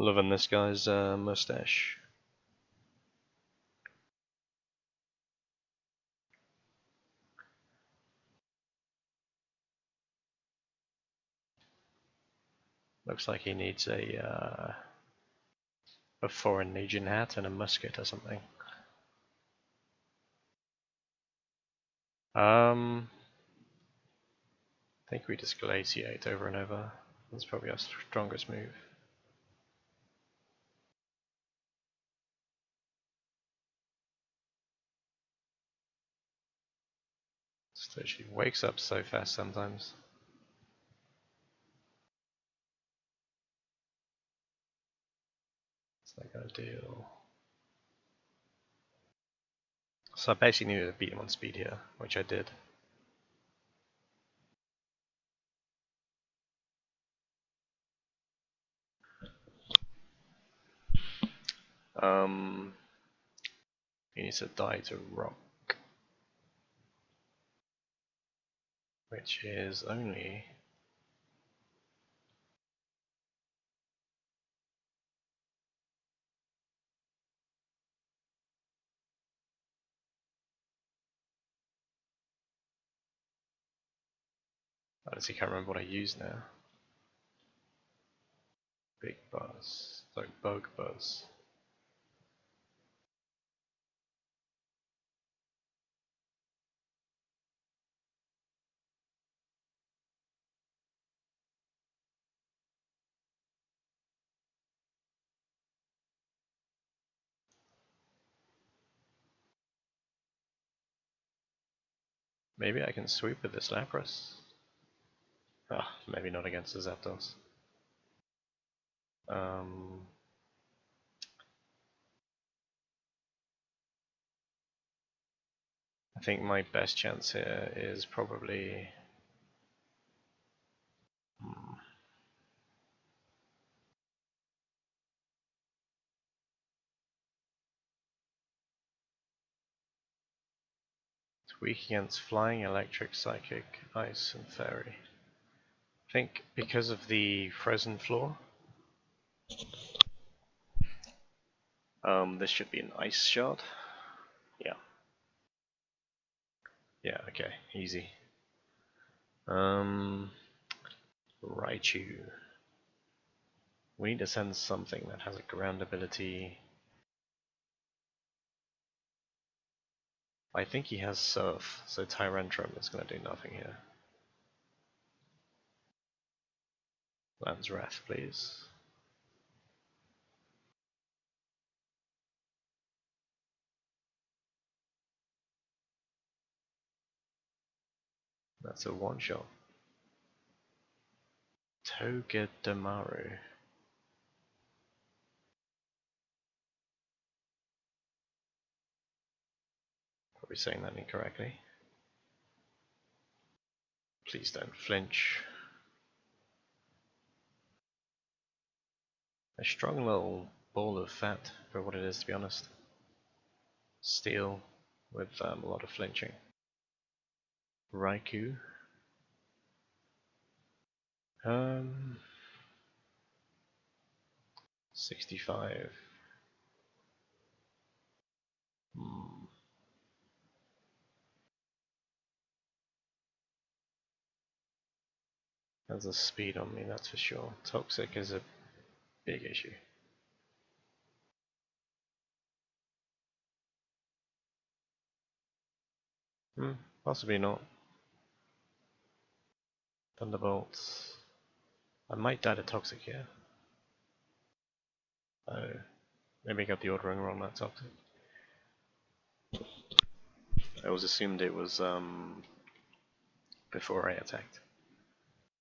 Loving this guy's mustache. Looks like he needs a Foreign Legion hat and a musket or something. I think we just glaciate over and over. That's probably our strongest move. So she wakes up so fast sometimes. What's that gonna do? So I basically needed to beat him on speed here, which I did. He needs to die to rock, which is only I honestly can't remember what I use now. Big buzz, like bug buzz. Maybe I can sweep with this Lapras. Ah, maybe not against the Zapdos. I think my best chance here is probably it's weak against Flying, Electric, Psychic, Ice, and Fairy. I think because of the frozen floor, this should be an Ice Shard. Yeah. Yeah, okay, easy. Raichu. We need to send something that has a ground ability. I think he has Surf, so Tyrantrum is going to do nothing here. Land's Wrath, please. That's a one-shot. Togedemaru. Probably saying that incorrectly. Please don't flinch. A strong little ball of fat for what it is, to be honest. Steel with a lot of flinching. Raikou. 65. Has a speed on me, that's for sure. Toxic is a big issue. Possibly not. Thunderbolts. I might die to Toxic here. Oh, maybe I got the ordering wrong, that Toxic. I always assumed it was before I attacked.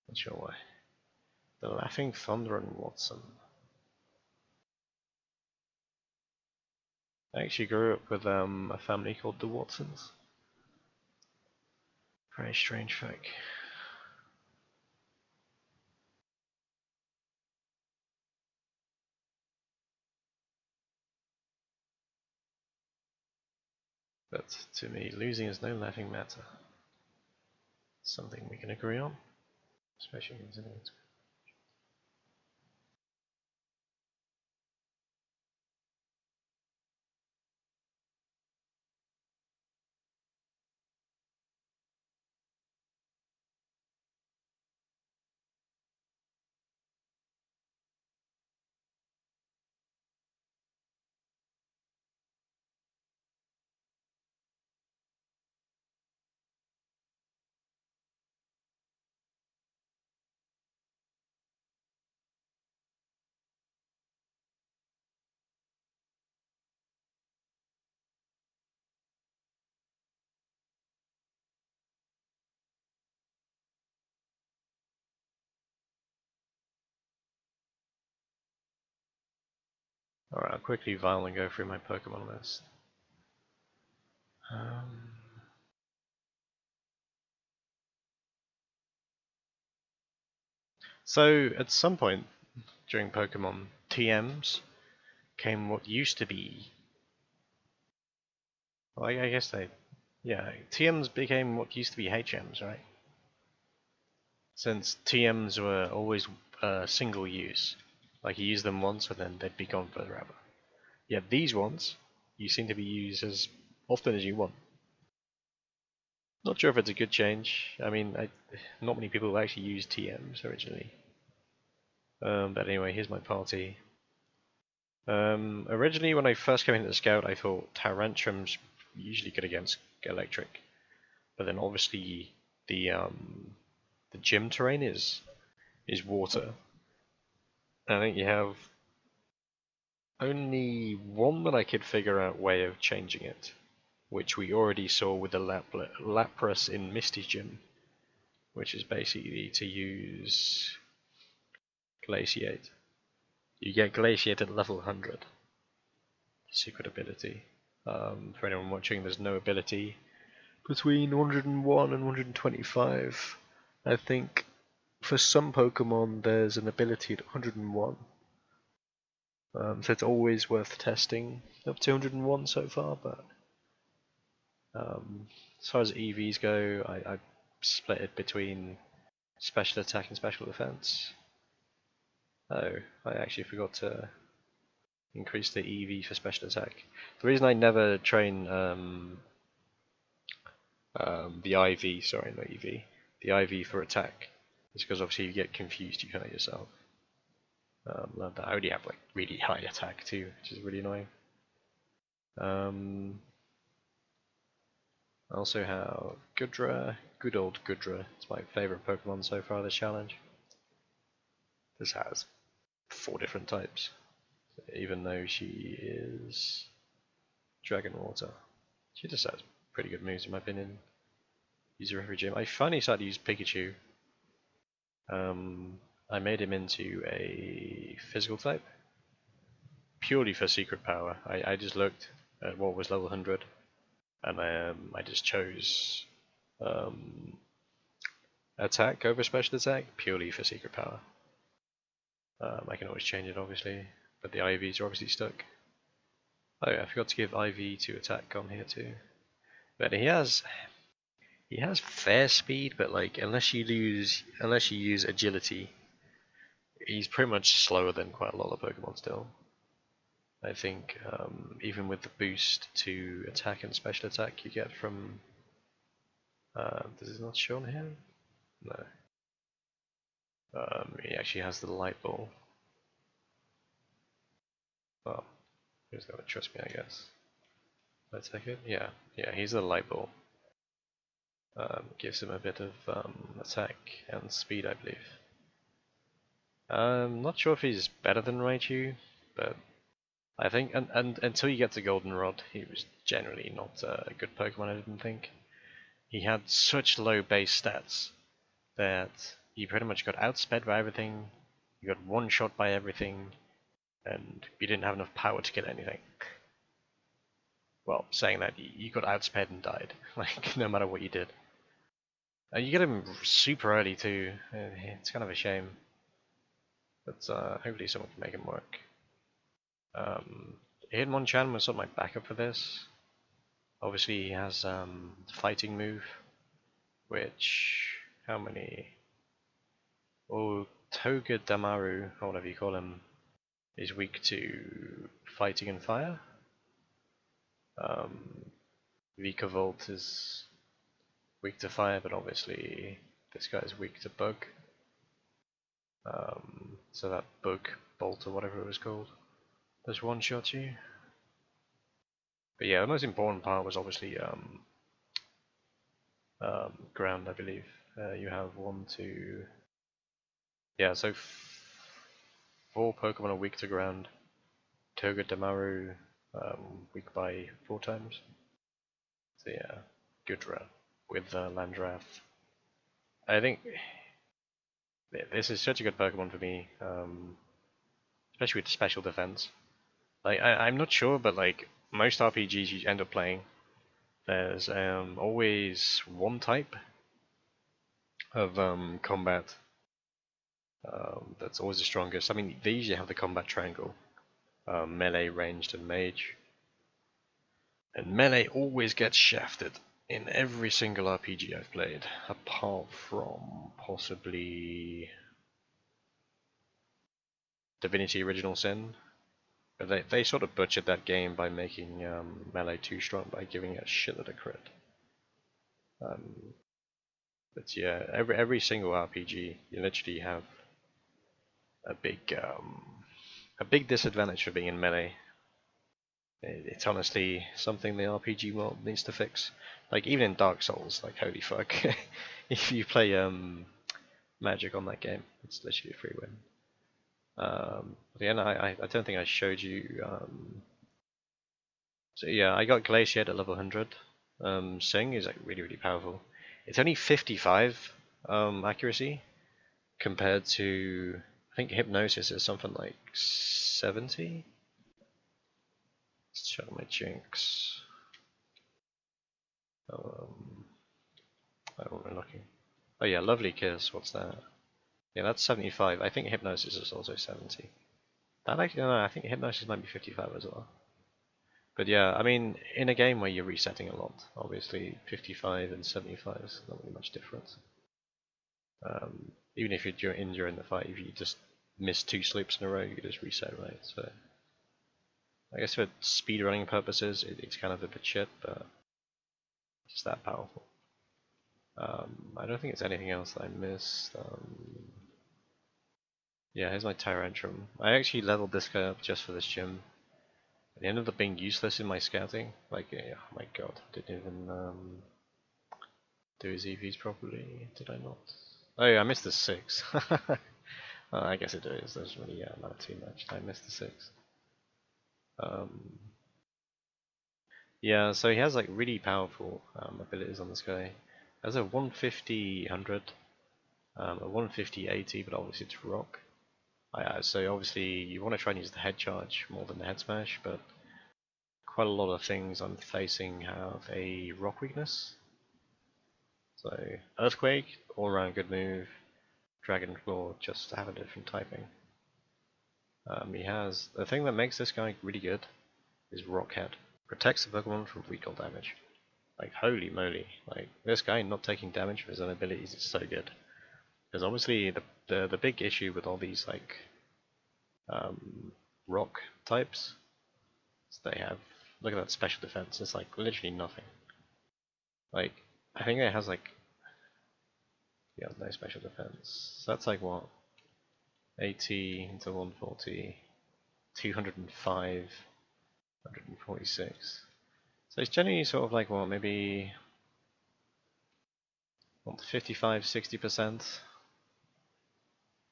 Not sure why. The Laughing Thunder and Watson. I actually grew up with a family called the Watsons. Very strange folk. But to me, losing is no laughing matter. Something we can agree on, especially considering it's Alright, I'll quickly violently go through my Pokemon list. So, at some point during Pokemon, TMs came what used to be. Well, I guess they. Yeah, TMs became what used to be HMs, right? Since TMs were always single use. Like you use them once and then they'd be gone forever. Yet these ones, you seem to be used as often as you want. Not sure if it's a good change. I mean, not many people actually used TMs originally. But anyway, here's my party. Originally, when I first came into the Scout, I thought Tyrantrum's usually good against electric. But then obviously the gym terrain is water. I think you have only one that I could figure out way of changing it, which we already saw with the Lapras in Misty Gym, which is basically to use Glaciate. You get Glaciate at level 100. Secret ability. For anyone watching, there's no ability between 101 and 125. I think for some Pokemon there's an ability at 101. So it's always worth testing up to 101 so far, but as far as EVs go, I split it between special attack and special defense. Oh, I actually forgot to increase the EV for special attack. The reason I never train the IV, sorry, not EV, the IV for attack is because obviously you get confused, you hurt yourself. I already have like really high attack too, which is really annoying. I also have Goodra, good old Goodra. It's my favourite Pokemon so far this challenge. This has 4 different types, even though she is Dragon Water. She just has pretty good moves in my opinion. Use her every gym. I finally started to use Pikachu. I made him into a physical type, purely for secret power. I just looked at what was level 100, and I just chose attack over special attack purely for secret power. I can always change it obviously, but the IVs are obviously stuck. Oh yeah, I forgot to give IV to attack on here too. But he has fair speed, but like unless you use agility, he's pretty much slower than quite a lot of Pokemon still. I think even with the boost to attack and special attack you get from does it not show on here? No. He actually has the light ball. Well, he's gonna trust me, I guess. Let's take it. Yeah, he's the light ball. Gives him a bit of attack and speed, I believe. Not sure if he's better than Raichu, but I think and until you get to Goldenrod, he was generally not a good Pokemon. I didn't think. He had such low base stats that you pretty much got outsped by everything, you got one shot by everything, and you didn't have enough power to get anything. Well, saying that, you got outsped and died, like, no matter what you did. And you get him super early too, it's kind of a shame. But hopefully someone can make him work. Hitmonchan was sort of my backup for this. Obviously he has fighting move, which, how many? Oh, Togedemaru, or whatever you call him, is weak to fighting and fire. Vikavolt is weak to fire, but obviously this guy is weak to bug. So that bug bolt or whatever it was called does one shot you. But yeah, the most important part was obviously ground, I believe. You have 1, 2, yeah, so 4 Pokemon are weak to ground. Togedemaru weak by 4 times. So yeah, Goodra with Landrath. I think this is such a good Pokemon for me, especially with special defense. Like I'm not sure, but like most RPGs you end up playing, there's always one type of combat that's always the strongest. I mean, they usually have the combat triangle, melee, ranged, and mage. And melee always gets shafted in every single RPG I've played, apart from possibly Divinity Original Sin. But they sort of butchered that game by making melee too strong by giving it a shitload of crit. But yeah, every single RPG, you literally have a big disadvantage for being in melee. It's honestly something the RPG world needs to fix. Like even in Dark Souls, like holy fuck, if you play magic on that game, it's literally a free win. Yeah, no, I don't think I showed you. So yeah, I got Glaciate at level 100. Sing is like really powerful. It's only 55 accuracy compared to, I think Hypnosis is something like 70. Let's check my Jinx. Oh, what am I looking? Oh yeah, Lovely Kiss. What's that? Yeah, that's 75. I think Hypnosis is also 70. That actually, no, I think Hypnosis might be 55 as well. But yeah, I mean, in a game where you're resetting a lot, obviously 55 and 75 is not really much difference. Even if you're in during the fight, if you just miss 2 sleeps in a row, you just reset, right? So I guess for speedrunning purposes, it's kind of a bit shit, but it's just that powerful. I don't think it's anything else that I missed. Yeah, here's my Tyrantrum. I actually leveled this guy up just for this gym. It ended up being useless in my scouting. Like, yeah, oh my god, didn't even do his EVs properly, did I not? Oh yeah, I missed the 6. I guess it is, doesn't really matter too much. I missed the 6. Yeah, so he has like really powerful abilities on this guy. Has a 150 100, a 150 80, but obviously it's rock. So obviously you want to try and use the head charge more than the head smash, but quite a lot of things I'm facing have a rock weakness. So Earthquake, all around good move. Dragon Claw, just to have a different typing. He has the thing that makes this guy really good is Rock Head. Protects the Pokemon from recall damage. Like holy moly, like this guy not taking damage from his own abilities is so good. Because obviously the big issue with all these like rock types is they have, look at that special defense, it's like literally nothing. Like I think it has like, yeah, no special defense. So that's like what, 80 into 140, 205, 146. So it's generally sort of like what, maybe 55, 60%.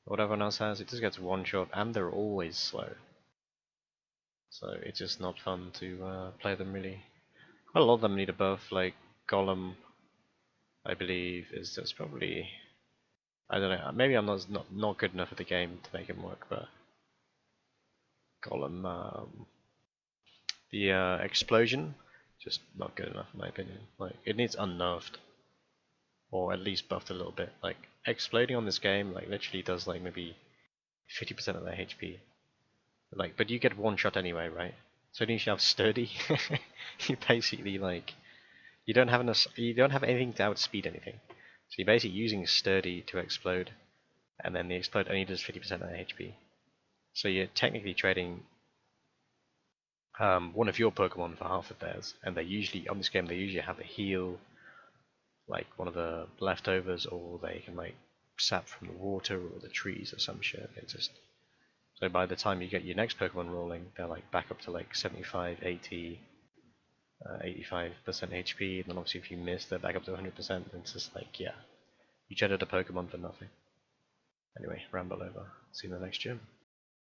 What everyone else has, it just gets one shot, and they're always slow. So it's just not fun to play them really. Quite a lot of them need a buff, like Golem, I believe, is just probably, I don't know, maybe I'm not good enough at the game to make him work, but Golem, the explosion, just not good enough in my opinion. Like it needs unnerved, or at least buffed a little bit. Like exploding on this game, like literally does like maybe 50% of their HP. Like, but you get one shot anyway, right? So even if you have sturdy, you basically like you don't have anything to outspeed anything. So you're basically using sturdy to explode, and then the explode only does 50% of their HP. So you're technically trading one of your Pokemon for half of theirs, and they usually on this game they usually have a heal, like one of the leftovers, or they can like sap from the water or the trees or some shit. It just, so by the time you get your next Pokemon rolling, they're like back up to like 75, 80, 85% HP, and then obviously if you miss, they're back up to 100%, and it's just like, yeah, you jetted a Pokemon for nothing. Anyway, ramble over. See you in the next gym.